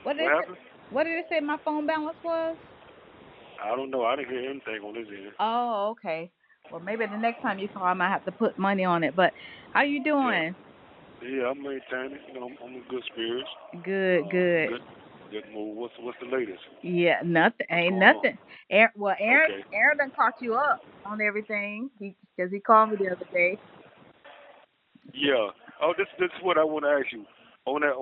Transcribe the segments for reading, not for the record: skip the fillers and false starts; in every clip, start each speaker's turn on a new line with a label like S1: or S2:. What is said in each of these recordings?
S1: What
S2: What
S1: did it?
S2: happened?
S1: What did it say my phone balance was?
S2: I don't know. I didn't hear anything on this end.
S1: Oh, okay. Well, maybe the next time you call, I might have to put money on it. But how you
S2: Yeah.
S1: doing?
S2: Yeah, I'm maintaining. I'm in good spirits.
S1: Good, good.
S2: Good, good mood. What's the latest?
S1: Yeah, nothing.
S2: What's
S1: Ain't
S2: going on?
S1: nothing. Aaron, well,
S2: Okay.
S1: Aaron done caught you up on everything. Because he called me the other day.
S2: Yeah. Oh, this is what I want to ask you. On that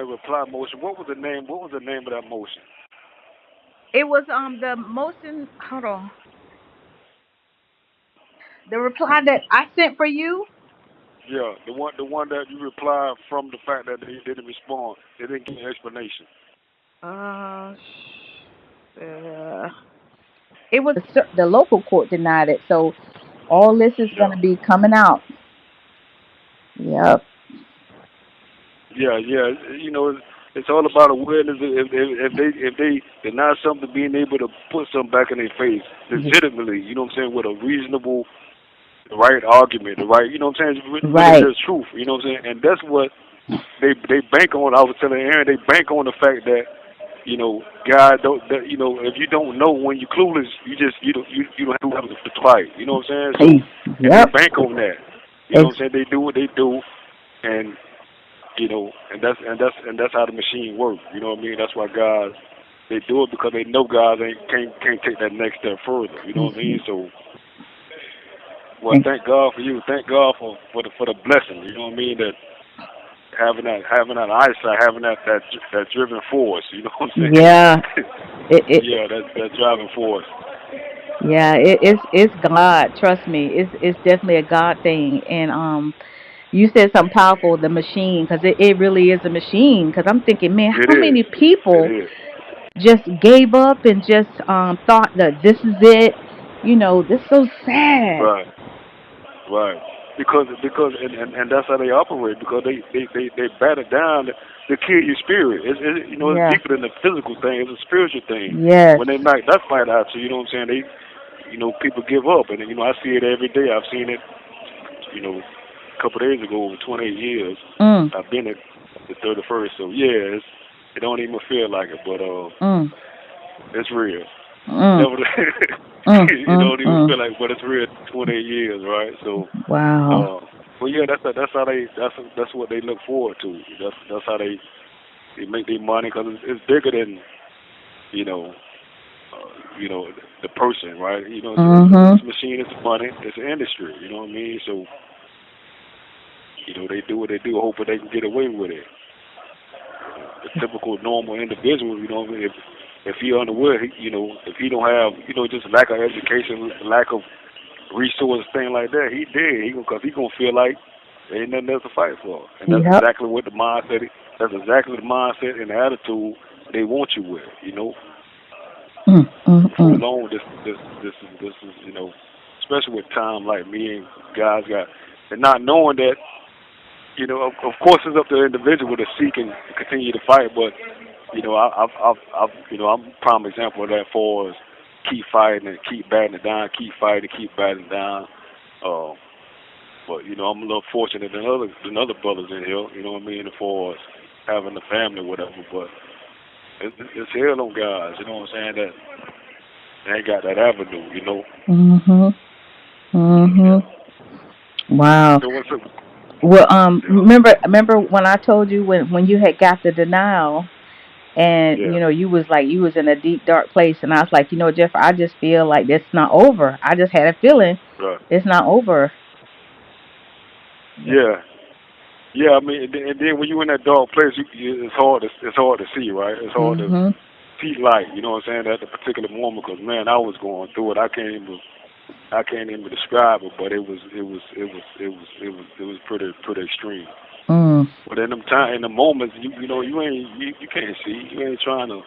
S2: reply motion. What was the name? What was the name of that motion?
S1: It was the motion. Hold on. The reply that I sent for you.
S2: Yeah, the one that you replied from the fact that they didn't respond. They didn't give an explanation.
S1: Uh, uh it was the local court denied it. So all this is
S2: Yeah.
S1: gonna be coming out. Yep.
S2: Yeah, yeah. It's all about awareness. If they deny something, being able to put something back in their face legitimately. You know what I'm saying? With a reasonable, the right argument, the right. You know what I'm saying? Really,
S1: Right.
S2: there's truth. You know what I'm saying? And that's what they bank on. I was telling Aaron, they bank on the fact that God don't. That, if you don't know when you're clueless, you don't have to fight. You know what I'm saying? So, and they
S1: Yep.
S2: bank on that. You know
S1: It's
S2: what I'm saying? They do what they do, and and that's how the machine works. You know what I mean? That's why guys they do it because they know guys ain't can't take that next step further. You know what I mean? So, well, thank God for you. Thank God for the blessing. You know what I mean? That having that eyesight, having that driven force. You know what I'm saying?
S1: yeah. It
S2: Yeah, that driving force.
S1: yeah. It's God. Trust me. It's definitely a God thing. And you said something powerful. The machine, because it really is a machine. Because I'm thinking, man,
S2: It
S1: how
S2: is.
S1: many
S2: It
S1: people
S2: is.
S1: just gave up and just thought that this is it. This is so sad.
S2: Right. Right. Because that's how they operate because they batter down to kill your spirit. It's
S1: Yeah.
S2: deeper than the physical thing. It's a spiritual thing.
S1: Yes.
S2: When they knock that fight out, so you know what I'm saying. People give up, and I see it every day. I've seen it. A couple of days ago, over 28 years.
S1: Mm.
S2: I've been at the 31st, so yeah, it don't even feel like it, but
S1: Mm.
S2: it's real.
S1: Mm.
S2: Never,
S1: Mm.
S2: it
S1: Mm.
S2: don't even
S1: Mm.
S2: feel like, but it's real. 28 years, right? So.
S1: Wow.
S2: But yeah, that's how that's what they look forward to. That's how they make their money because it's bigger than you know the person, right?
S1: Mhm.
S2: This machine is money. It's an industry. You know what I mean? So they do what they do, hoping they can get away with it. The typical normal individual, if he unaware, if he don't have just lack of education, lack of resources, thing like that, he dead. Because he gonna feel like there ain't nothing else to fight for, and that's
S1: Yep.
S2: exactly what the mindset. That's exactly the mindset and the attitude they want you with.
S1: Mm. Mm.
S2: Before
S1: Mm.
S2: long, this is especially with time like me and guys got, and not knowing that of course it's up to the individual to seek and continue to fight, but I'm a prime example of that for us. Keep fighting and keep batting it down, keep fighting, keep batting it down. Um, But I'm a little fortunate than other brothers in here. You know what I mean? As far as having a family, or whatever. But it's hell on guys. You know what I'm saying? That they ain't got that avenue.
S1: Mhm.
S2: Yeah.
S1: Mhm. Wow.
S2: So what's up?
S1: Well,
S2: Yeah.
S1: remember when I told you when you had got the denial and
S2: Yeah.
S1: you was like you was in a deep dark place and I was like, Jeff, I just feel like it's not over. I just had a feeling
S2: Right.
S1: it's not over. Yeah.
S2: Yeah. Yeah. I mean, and then when you in that dark place, it's hard to see, right? It's hard to
S1: Mhm.
S2: see light. You know what I'm saying? At the particular moment, because man, I was going through it. I can't even describe it, but it was pretty extreme.
S1: Mm.
S2: But in the moments, you can't see, you ain't trying to,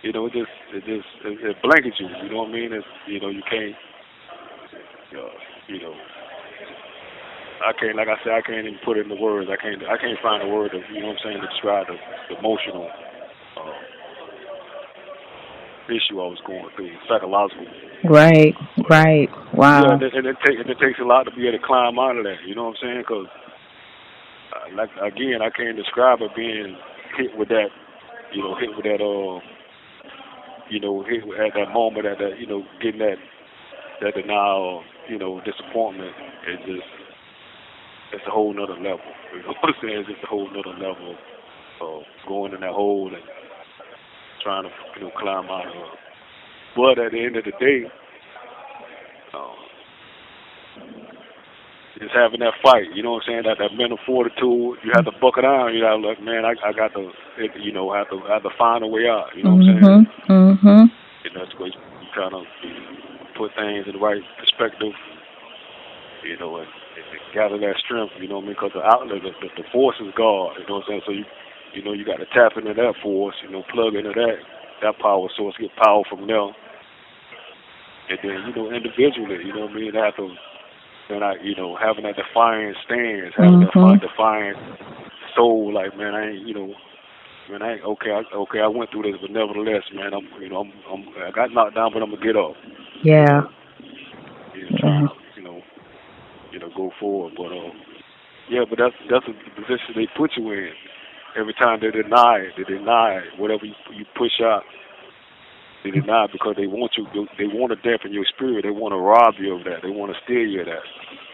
S2: it blankets you. You know what I mean? You can't, uh, you know, I can't, like I said, I can't even put it into words. I can't find a word of, what I'm saying, to describe the emotional uh, issue I was going through, psychological.
S1: Right.
S2: But
S1: Right.
S2: yeah,
S1: Wow.
S2: and it takes a lot to be able to climb out of that. You know what I'm saying? Because like again, I can't describe it being hit with that hit with that hit at that moment at that getting that denial, disappointment. It just it's a whole nother level. You know what I'm saying? It's just a whole nother level of going in that hole and trying to climb out of it. But at the end of the day, uh, just having that fight, you know what I'm saying? That mental fortitude, you have to buck it down. You got to look, man. I got to, have to find a way out. You know what I'm saying?
S1: Mhm. Mhm.
S2: And that's where you kind of put things in the right perspective. And gather that strength. You know what I mean? Because the outlet, the force is God. You know what I'm saying? So you got to tap into that force. Plug into that power source, get power from there. And then individually, you know what I mean? Have to and having that defiant stance, having that
S1: Mhm.
S2: defiant soul, like man, man, I ain't okay. I went through this, but nevertheless, man, I got knocked down, but I'm gonna get up. You
S1: Yeah.
S2: know, trying
S1: Yeah.
S2: to, go forward. But yeah, but that's a position they put you in. Every time they deny whatever you push out. They deny because they want you. They want to dampen your spirit. They want to rob you of that. They want to steal you of that.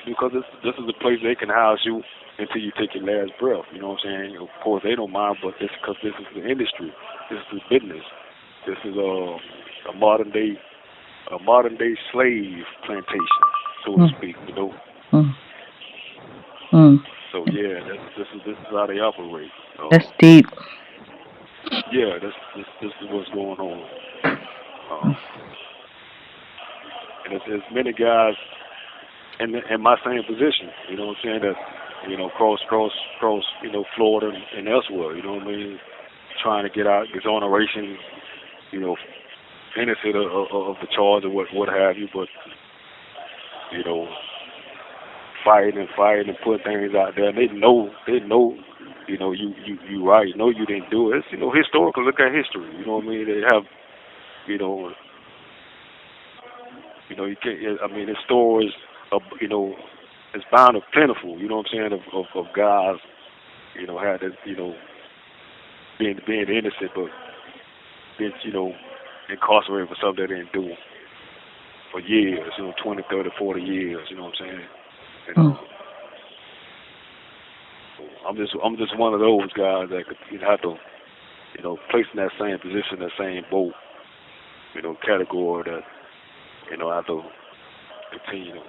S2: Because this is a place they can house you until you take your last breath. You know what I'm saying? Of course they don't mind, but this because this is the industry. This is the business. This is a modern day slave plantation, so to
S1: Mm.
S2: speak.
S1: Mm. Mm.
S2: So yeah, this is how they operate.
S1: That's deep.
S2: Yeah, this is what's going on.
S1: Mm.
S2: Um, and there's many guys in my same position. You know what I'm saying? That cross, Florida and elsewhere. You know what I mean? Trying to get out exoneration. You know, innocent of the charge or what have you, but you know, fighting and putting things out there. And they know. You right. Know you didn't do it. It's, historical. Look at history. You know what I mean? They have, you know, you can't. I mean, the stories of, it's bound of plentiful. You know what I'm saying? Of guys, had this, being innocent, but being, incarcerated for something they didn't do for years. 20, 30, 40 years. You know what I'm saying? And
S1: Mm.
S2: I'm just one of those guys that could have to, place in that same position, that same boat, category that, I have to continue to,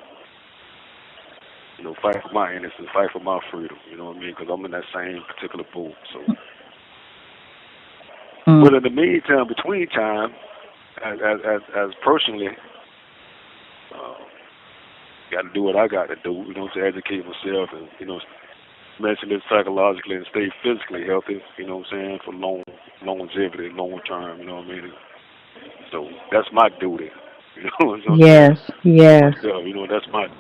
S2: fight for my innocence, fight for my freedom. You know what I mean? Because I'm in that same particular boat. So,
S1: Mm.
S2: but in the meantime, between time, as personally, uh, got to do what I got to do. To educate myself and mentally, psychologically, and stay physically healthy. You know what I'm saying? For longevity, long term. You know what I mean? So that's my duty. You know what I'm saying?
S1: Yes.
S2: For
S1: Yes.
S2: myself,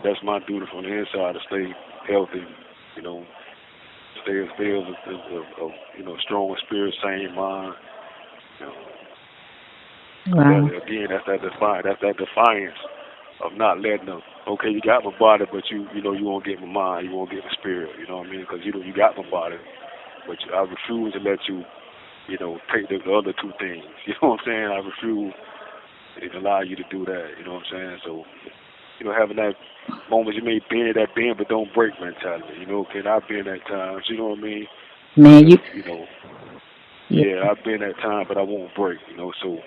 S2: that's my duty from the inside to stay healthy. You know, stay of strong spirit, sane mind. You know,
S1: Wow.
S2: that's that defiance of not letting them. Okay, you got my body, but you won't get my mind. You won't get my spirit. You know what I mean? Because you got my body, but I refuse to let you take the other two things. You know what I'm saying? I refuse to allow you to do that. You know what I'm saying? So, having that moment you may bend that bend but don't break mentality. Can I been that times, you know what I mean?
S1: Man,
S2: But,
S1: you. Yeah.
S2: yeah, I've been that time but I won't break, so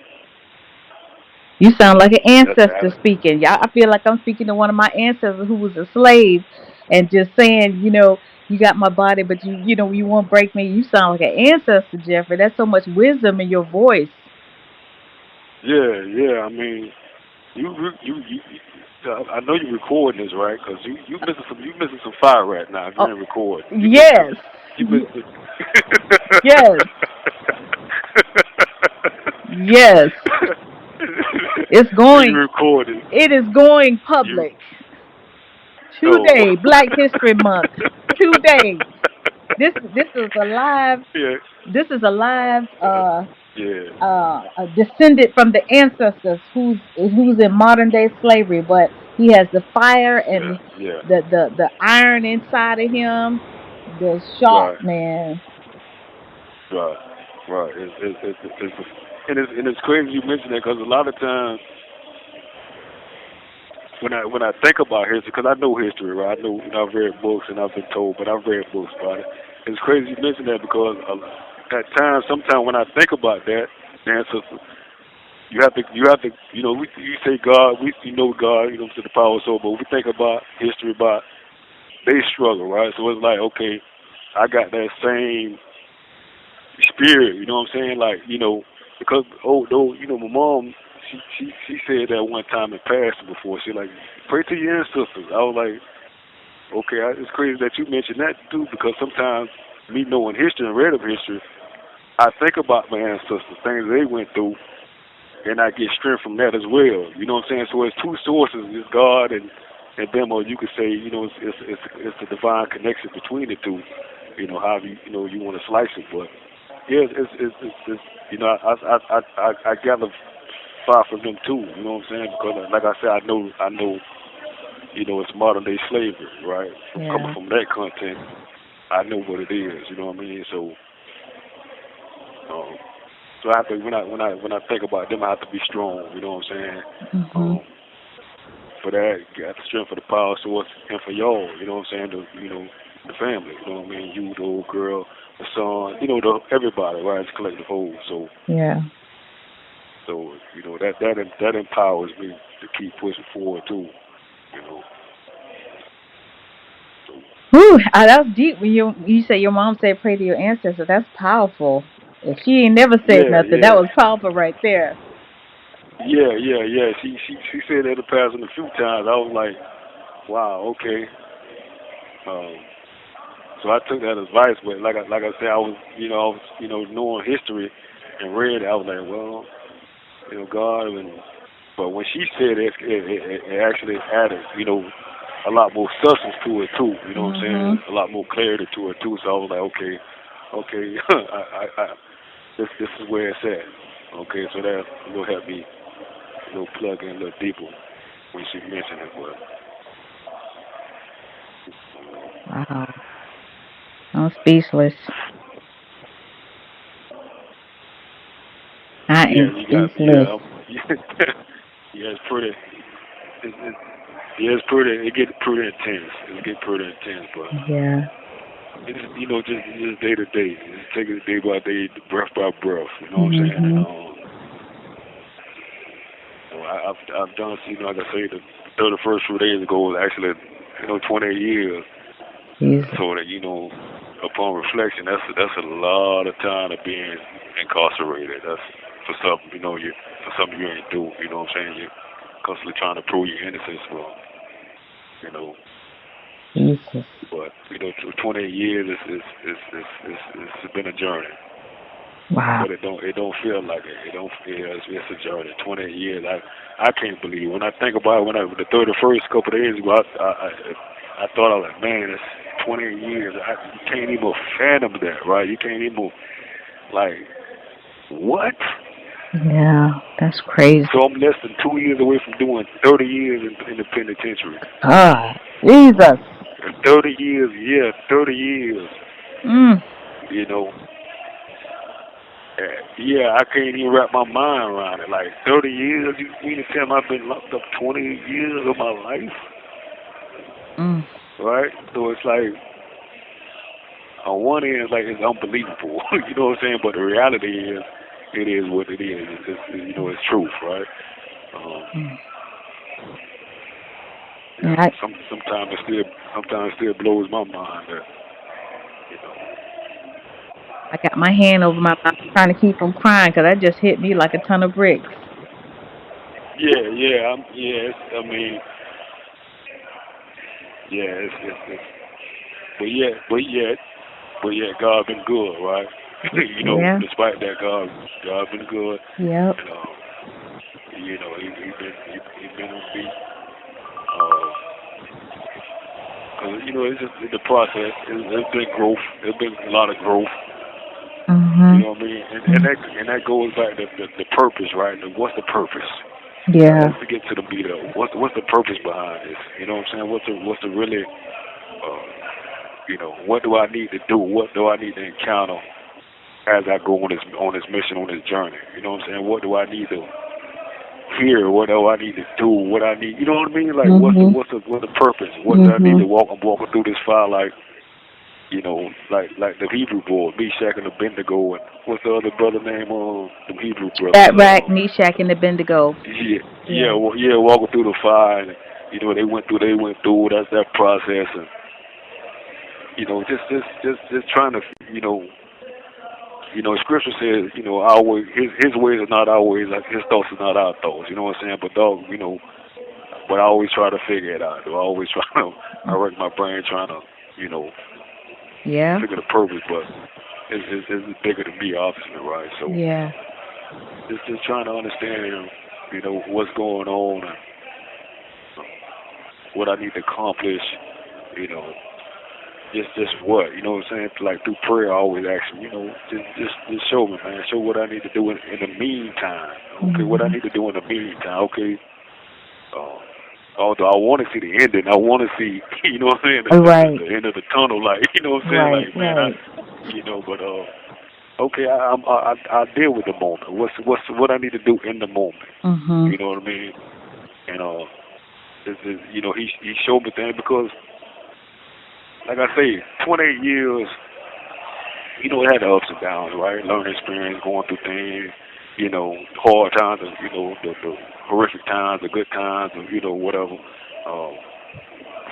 S1: You sound like an
S2: that's
S1: ancestor
S2: that.
S1: speaking. Yeah, I feel like I'm speaking to one of my ancestors who was a slave, and just saying, you got my body, but you won't break me. You sound like an ancestor, Jeffrey. That's so much wisdom in your voice.
S2: Yeah, I mean, I know you're recording this, right? Because you missing some fire right now if you
S1: Oh,
S2: ain't recording.
S1: yes,
S2: You missing
S1: yes, yes. It's
S2: and you
S1: going.
S2: recording.
S1: It is going
S2: You
S1: public
S2: oh
S1: today. Black History Month today. This is a live.
S2: yeah.
S1: This is a live.
S2: Yeah,
S1: Descended from the ancestors who's in modern day slavery, but he has the fire
S2: yeah,
S1: and
S2: yeah.
S1: the iron inside of him, the sharp
S2: Right,
S1: man.
S2: right. right. And it's crazy you mention that because a lot of times when I think about history, because I know history, right? I know, I've read books and I've been told, but I've read books about it. It's crazy you mention that because at times, sometimes when I think about that, man, sister, you say God, we know God, to the power of soul, but we think about history, about they struggle, right? So it's like, okay, I got that same spirit, you know what I'm saying? Like, because though, my mom, she said that one time in passing before. She like, pray to your ancestors. I was like, okay, it's crazy that you mentioned that too, because sometimes me knowing history and read of history, I think about my ancestors, things they went through, and I get strength from that as well. You know what I'm saying? So it's two sources: it's God and them, or you could say, it's a divine connection between the two. However you want to slice it, but yeah, it's I gather far from them too. You know what I'm saying? Because like I said, I know it's modern day slavery, right? From coming
S1: Yeah.
S2: from that content, I know what it is. You know what I mean? Um, so I have to when I think about them, I have to be strong. You know what I'm saying?
S1: Mhm.
S2: Um, for that, got the strength for the power source, and for y'all. You know what I'm saying? The family. You know what I mean? You, the old girl, the son. Everybody, right? It's a collective whole.
S1: Yeah.
S2: So that empowers me to keep pushing forward too. You know. So
S1: Whew, that was deep when you say your mom said pray to your ancestors. That's powerful. If she ain't never said
S2: yeah,
S1: nothing, that
S2: yeah,
S1: was powerful right there.
S2: yeah. She said that in the past a few times. I was like, wow, okay. Um, so I took that advice, but like I said, knowing history and read it, I was like, well, God, but when she said it, it actually added, a lot more substance to it too. You know what I'm saying?
S1: Mhm.
S2: A lot more clarity to it too. So I was like, okay, this is where it's at. Okay, so that will help me, plug in a little deeper when she mentioned it. But
S1: Wow. I'm speechless. I
S2: yeah,
S1: am
S2: you got
S1: speechless.
S2: yeah, it's pretty. Yeah, it's pretty. It get pretty intense. It get pretty intense, but
S1: Yeah.
S2: it's just day to day. Just take it day by day, breath by breath. You know what I'm saying? And
S1: Mhm.
S2: I've done. Like I say, the 31st few days ago was actually 28 years.
S1: Jesus.
S2: So that upon reflection, that's a lot of time of being incarcerated. That's for something for something you ain't do. You know what I'm saying? You're constantly trying to prove your innocence for you know.
S1: Jesus.
S2: But 28 years it's been a journey.
S1: Wow.
S2: But it don't feel like it. It don't feel it's a journey. 28 years. I can't believe it. When I think about it. When the 31st couple of days ago, I thought I was like, man, it's 28 years. You can't even fathom that, right? You can't even like what?
S1: Yeah. That's crazy.
S2: So I'm less than 2 years away from doing 30 years in the penitentiary.
S1: God. Jesus.
S2: And 30 years, yeah, 30 years.
S1: Mm.
S2: You know, yeah, I can't even wrap my mind around it. Like 30 years, you mean to tell me I've been locked up 20 years of my life,
S1: Mm.
S2: right? So it's like, on one end, it's like it's unbelievable, you know what I'm saying? But the reality is, it is what it is. It's truth, right? Um,
S1: Mm. Yeah,
S2: sometimes it still blows my mind that, you know,
S1: I got my hand over my mouth trying to keep from crying because that just hit me like a ton of bricks.
S2: I mean, yeah, it's but yet, God been good, right?
S1: Yeah.
S2: Despite that, God been good,
S1: Yep.
S2: and he been on beat. Cause it's just the process. It's been growth. There's been a lot of growth. You
S1: Mhm.
S2: know what I mean?
S1: Mm.
S2: And that goes back to the purpose, right? What's the purpose?
S1: Yeah.
S2: Let's get to the meat of it. What's the purpose behind this? You know what I'm saying? What's the really what do I need to do? What do I need to encounter as I go on this mission, on this journey. You know what I'm saying? What do I need to hear? What do I need to do? What I need, you know what I mean? Like
S1: Mhm.
S2: what's the purpose? What do I need to
S1: Mhm.
S2: walk? I'm walking through this fire like, you know, like the Hebrew boy, Meshach and Abednego, and what's the other brother name of the Hebrew brothers?
S1: Shadrach, Meshach, and Abednego.
S2: Yeah,
S1: Yeah.
S2: yeah, walking through the fire, and you know they went through that process, and you know just trying to Scripture says our way, his ways are not our ways, like his thoughts are not our thoughts. You know what I'm saying? But dog, but I always try to figure it out. I always try to I wreck my brain trying to you know
S1: Yeah.
S2: figure the purpose, but it's bigger than me, obviously, right? So
S1: Yeah.
S2: just trying to understand what's going on and what I need to accomplish, you know, just what, you know what I'm saying? Like through prayer, I always ask him, just show me, man. Show what I need to do in the meantime. Okay, what I
S1: Mhm.
S2: need to do in the meantime. Okay, uh, although I want to see the ending, I want to see, you know what I'm saying,
S1: Right.
S2: the end of the tunnel. Like, you know what I'm saying?
S1: Right.
S2: Like, man,
S1: Right.
S2: but okay, I deal with the moment. What I need to do in the moment.
S1: Mhm.
S2: You know what I mean? And he showed me things because, like I say, 28 years. It had the ups and downs, right? Learning experience, going through things, hard times, and, the horrific times, the good times, and, whatever. Um,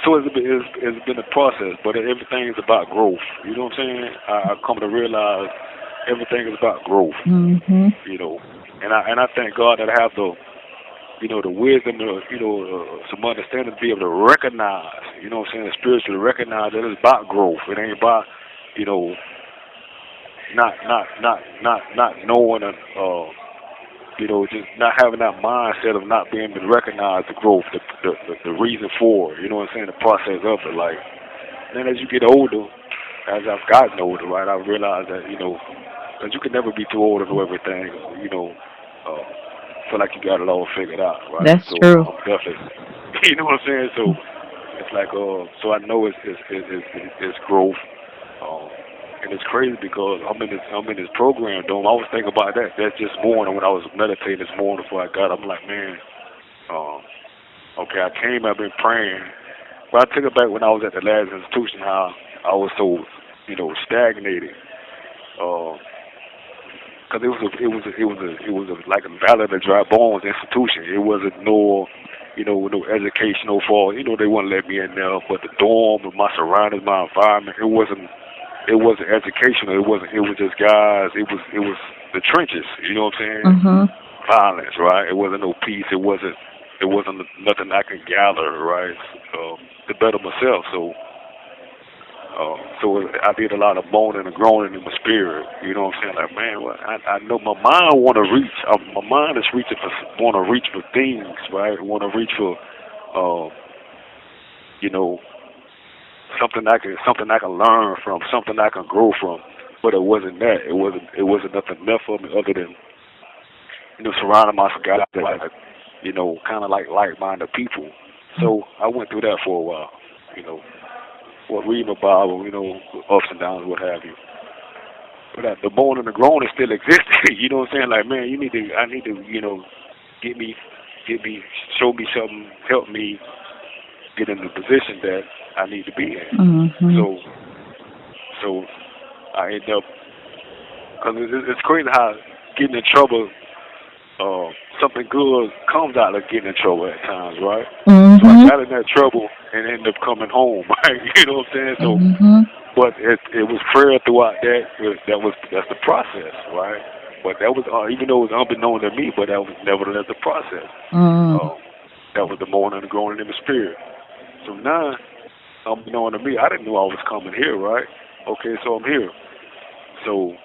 S2: so it's been a process, but everything is about growth. You know what I'm saying? I come to realize everything is about growth,
S1: Mhm.
S2: and I thank God that I have the wisdom, some understanding to be able to recognize, what I'm saying, spiritually recognize that it's about growth. It ain't about, you know, not knowing and just not having that mindset of not being able to recognize the growth, the reason for it, you know what I'm saying, the process of it. Like, then as you get older, as I've gotten older, right, I realized that, because you can never be too old to know everything, feel like you got it all figured out, right?
S1: That's
S2: So
S1: true.
S2: I'm definitely, you know what I'm saying? So it's like, so I know it's growth. Um, and it's crazy because I'm in this program, Dome. I was thinking about that just morning when I was meditating this morning before I got up. I'm like, man, um, okay, I came, I've been praying. But I took it back when I was at the last institution, how I was so, stagnated. Because like a valley of the dry bones institution. It wasn't no educational for, they wouldn't let me in there, but the dorm, my surroundings, my environment, it wasn't educational. It was just guys. It was the trenches. You know what I'm saying?
S1: Mhm.
S2: Violence, right? It wasn't no peace. It wasn't nothing I could gather, right? To better myself. So I did a lot of moaning and groaning in my spirit. You know what I'm saying? Like, man, well, I know my mind want to reach. My mind is reaching for, want to reach for things, right? Want to reach for, um, you know, something I can learn from, something I can grow from. But it wasn't that. It wasn't nothing left for me other than surrounding myself with guys that kind of like like-minded people. So I went through that for a while. You know, reading the Bible, ups and downs, what have you. But the bone and the groaning still existed. You know what I'm saying? Like, man, I need to, get me, show me something, help me get in the position that I need to be in.
S1: Mhm.
S2: So I end up, because it's crazy how getting in trouble, something good comes out of getting in trouble at times, right? So I
S1: Mhm.
S2: got in that trouble and ended up coming home, right? You know what I'm saying? So,
S1: Mhm.
S2: but it was prayer throughout that. That's the process, right? But that was even though it was unbeknown to me, but that was nevertheless the process.
S1: Mm.
S2: Um, that was the mourning and growing in the spirit. So now, unbeknown to me, I didn't know I was coming here, right? Okay, so I'm here. So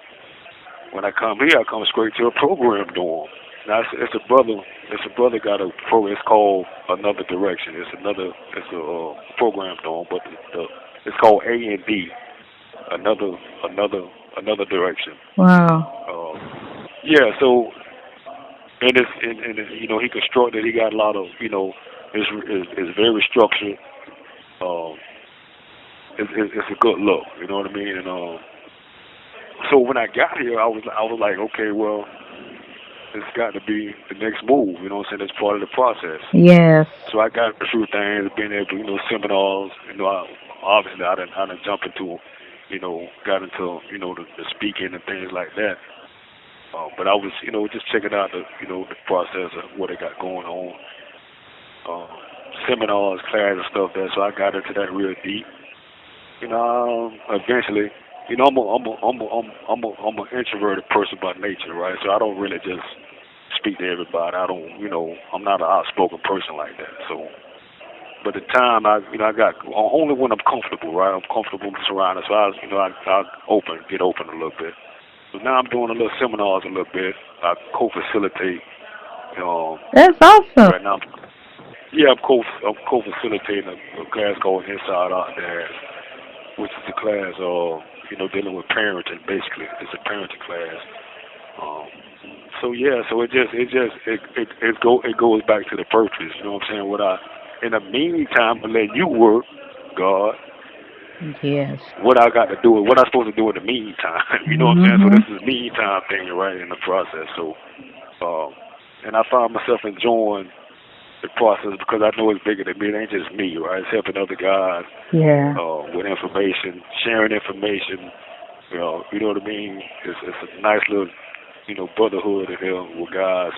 S2: when I come here, I come straight to a program dorm. Now it's a brother. It's a brother got a program. It's called Another Direction. It's a program dorm, but it's called A and D. Another another direction.
S1: Wow.
S2: Yeah. So he constructed. He got a lot of it's very structured. Um, it's a good look. You know what I mean? And So when I got here, I was like, okay, well, it's got to be the next move. You know what I'm saying? That's part of the process.
S1: Yes.
S2: So I got a few things, being able, seminars. Obviously I done jump into, got into, the speaking and things like that. But I was, just checking out the process of what they got going on. Um, Seminars, class and stuff there. So I got into that real deep. Eventually, I'm an introverted person by nature, right? So I don't really just speak to everybody. I don't, I'm not an outspoken person like that. So, but the time I got only when I'm comfortable, right? I'm comfortable surrounded. So I get open a little bit. So now I'm doing a little seminars a little bit. I co-facilitate.
S1: That's awesome.
S2: Right now, yeah, I'm co-facilitating a class called Inside Out there, which is a class, dealing with parenting. Basically, it's a parenting class. Um, so yeah, so it goes back to the purpose. You know what I'm saying? In the meantime, I let you work, God.
S1: Yes.
S2: What I got to do, what I supposed to do in the meantime. You know what I'm saying? So
S1: Mhm.
S2: this is meantime thing, right, in the process. So, and I found myself enjoying the process because I know it's bigger than me. It ain't just me, right? It's helping other guys
S1: Yeah.
S2: with information, sharing information. You know what I mean? It's a nice little, brotherhood in here with guys.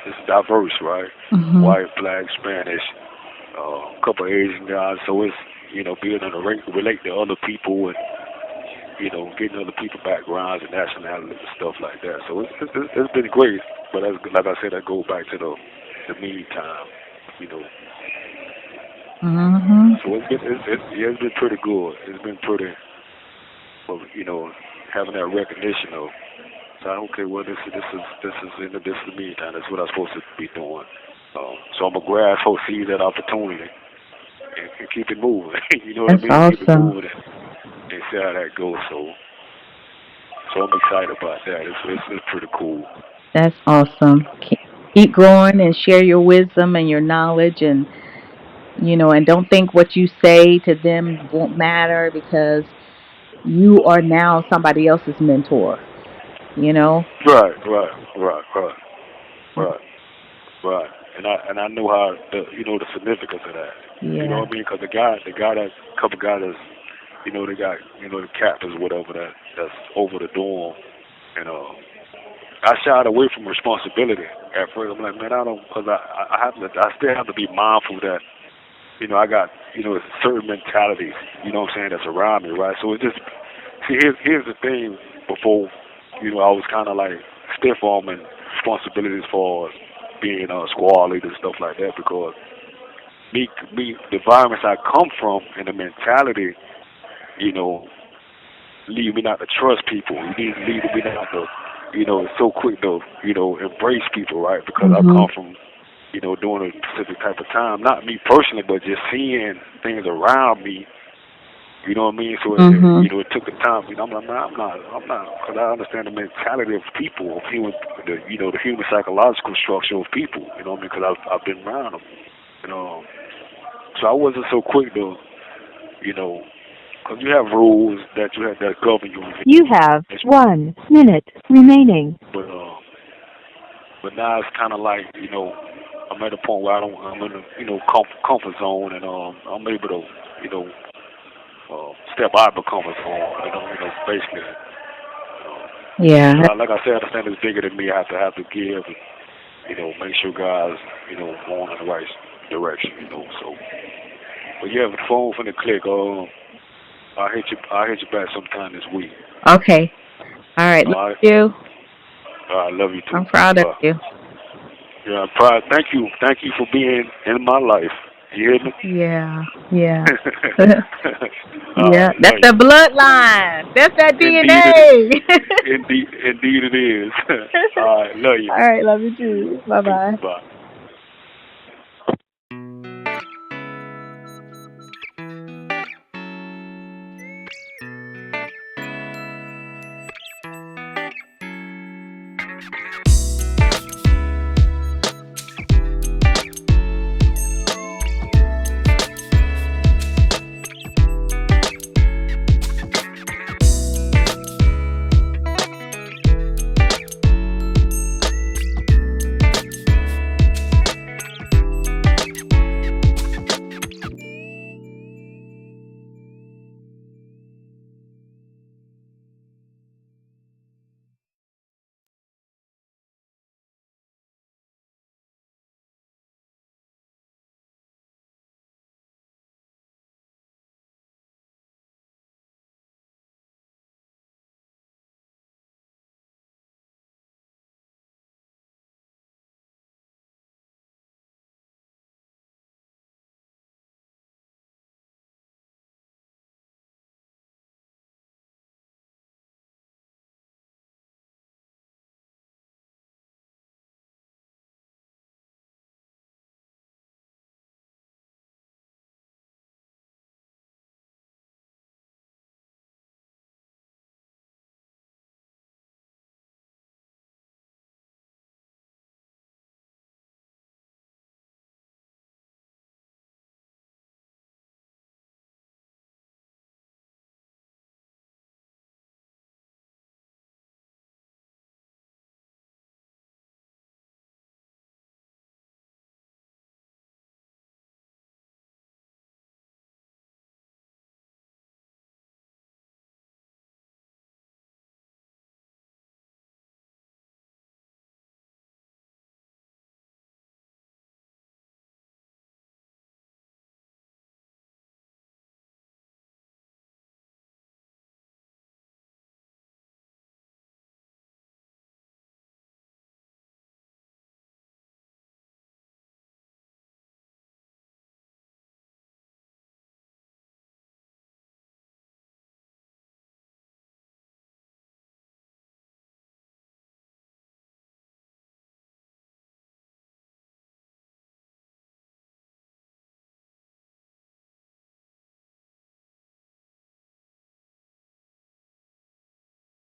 S2: It's diverse, right?
S1: Mhm.
S2: White, black, Spanish, a couple of Asian guys. So it's being able to relate to other people and getting other people backgrounds and nationalities and stuff like that. So it's been great. But like I said, I go back to the meantime, you know.
S1: Mhm.
S2: So it's been pretty good. It's been pretty, well, having that recognition of, so, okay, well this is the meantime. That's what I'm supposed to be doing. So I'm gonna grasp hold, seize that opportunity and keep it moving. You know what I
S1: That's
S2: mean? Keep it
S1: awesome.
S2: moving and see how that goes. So I'm excited about that. It's pretty cool.
S1: That's awesome. Keep growing and share your wisdom and your knowledge, and and don't think what you say to them won't matter, because you are now somebody else's mentor, you know?
S2: Right. Right. Right. And I know how the significance of that. You know
S1: Yeah.
S2: what I mean? Because that couple guys that's they got the captains whatever that's over the dorm, and I shied away from responsibility at first. I'm like, man, I don't, because I still have to be mindful that I got certain mentalities, what I'm saying, that's around me, right? So it just see here's the thing. Before I was kind of like stiff arming responsibilities for being a squad leader and stuff like that because the environments I come from and the mentality, you know, lead me not to trust people. You need lead me not to, so quick to, embrace people, right? Because I
S1: Mhm.
S2: come from, doing a specific type of time. Not me personally, but just seeing things around me. You know what I mean? So
S1: Mhm.
S2: it took the time. I'm like, man, I'm not, because I understand the mentality of people, of human, the human psychological structure of people. You know what I mean? Because I've been around them. You know, so I wasn't so quick to, you know, because you have rules that govern you.
S3: You have 1 minute remaining.
S2: But now it's kind of like I'm at a point where I'm in a comfort zone, and I'm able to step out of the comfort zone. Basically.
S1: Yeah.
S2: Because like I said, I understand it's bigger than me. I have to give, and, make sure guys going in the right direction. So. But yeah, the phone from the click. I'll hit you back sometime this week.
S1: Okay. All right. Love
S2: All right.
S1: you.
S2: I love you too.
S1: I'm proud of you.
S2: Yeah, I'm proud. Thank you. Thank you for being in my life. You hear me?
S1: Yeah. Yeah.
S2: All
S1: Yeah.
S2: right,
S1: That's
S2: love
S1: the
S2: you.
S1: bloodline. That's that
S2: Indeed it is.
S1: DNA.
S2: Indeed it is. All right, love you.
S1: All right. Love you too. Bye
S2: Cool.
S1: bye.
S2: Bye.